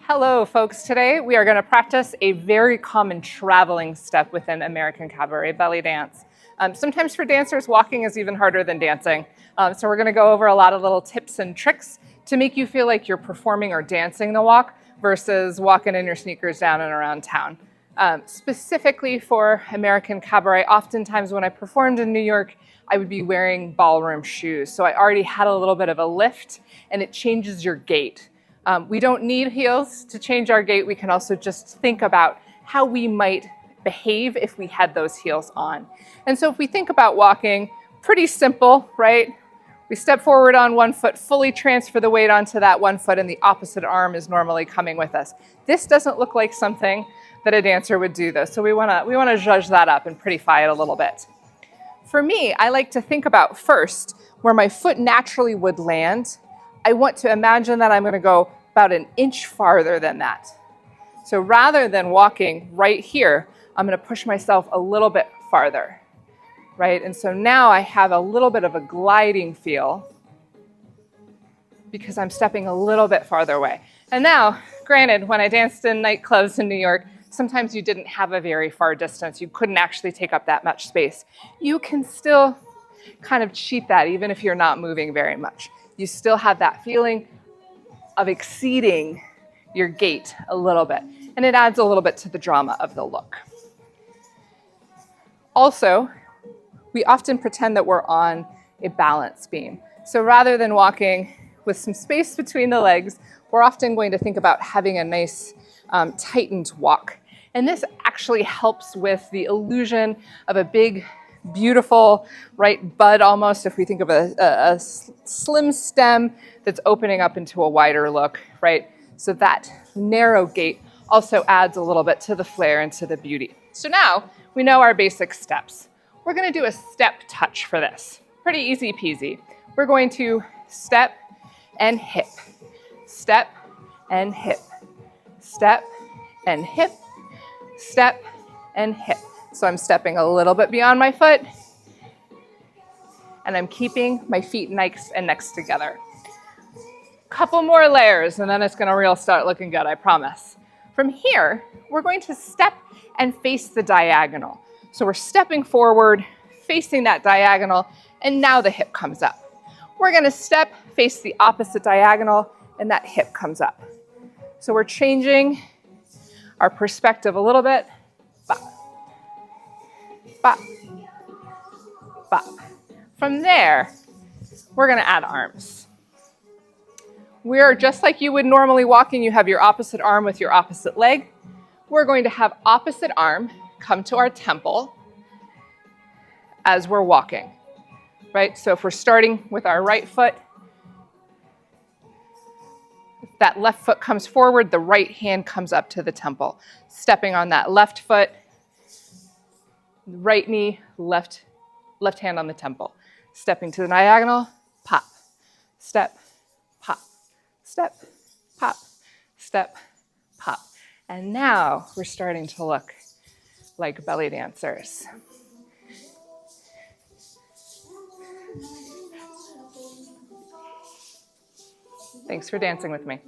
Hello folks, today we are going to practice a very common traveling step within American Cabaret belly dance. Sometimes for dancers, walking is even harder than dancing. So we're going to go over a lot of little tips and tricks to make you feel like you're performing or dancing the walk versus walking in your sneakers down and around town. Specifically for American Cabaret, oftentimes when I performed in New York, I would be wearing ballroom shoes. So I already had a little bit of a lift and it changes your gait. We don't need heels to change our gait. We can also just think about how we might behave if we had those heels on. And so if we think about walking, pretty simple, right? We step forward on one foot, fully transfer the weight onto that one foot, and the opposite arm is normally coming with us. This doesn't look like something that a dancer would do though. So we wanna zhuzh that up and prettify it a little bit. For me, I like to think about first where my foot naturally would land. I want to imagine that I'm gonna go about an inch farther than that. So rather than walking right here, I'm gonna push myself a little bit farther, right? And so now I have a little bit of a gliding feel because I'm stepping a little bit farther away. And now, granted, when I danced in nightclubs in New York, sometimes you didn't have a very far distance. You couldn't actually take up that much space. You can still kind of cheat that even if you're not moving very much. You still have that feeling of exceeding your gait a little bit. And it adds a little bit to the drama of the look. Also, we often pretend that we're on a balance beam. So rather than walking with some space between the legs, we're often going to think about having a nice tightened walk. And this actually helps with the illusion of a big, beautiful, right, bud almost, if we think of a slim stem that's opening up into a wider look, right? So that narrow gait also adds a little bit to the flair and to the beauty. So now we know our basic steps. We're gonna do a step touch for this. Pretty easy peasy. We're going to step and hip, step and hip, step and hip, step and hip. So I'm stepping a little bit beyond my foot and I'm keeping my feet next together. Couple more layers and then it's gonna really start looking good, I promise. From here, we're going to step and face the diagonal. So we're stepping forward, facing that diagonal, and now the hip comes up. We're gonna step, face the opposite diagonal, and that hip comes up. So we're changing our perspective a little bit. Bop, bop, bop. From there, we're gonna add arms. We are just like you would normally walking. You have your opposite arm with your opposite leg. We're going to have opposite arm come to our temple as we're walking, right? So if we're starting with our right foot, if that left foot comes forward, the right hand comes up to the temple. Stepping on that left foot, right knee, left hand on the temple. Stepping to the diagonal, pop, step, pop, step, pop, step, pop. And now we're starting to look like belly dancers. Thanks for dancing with me.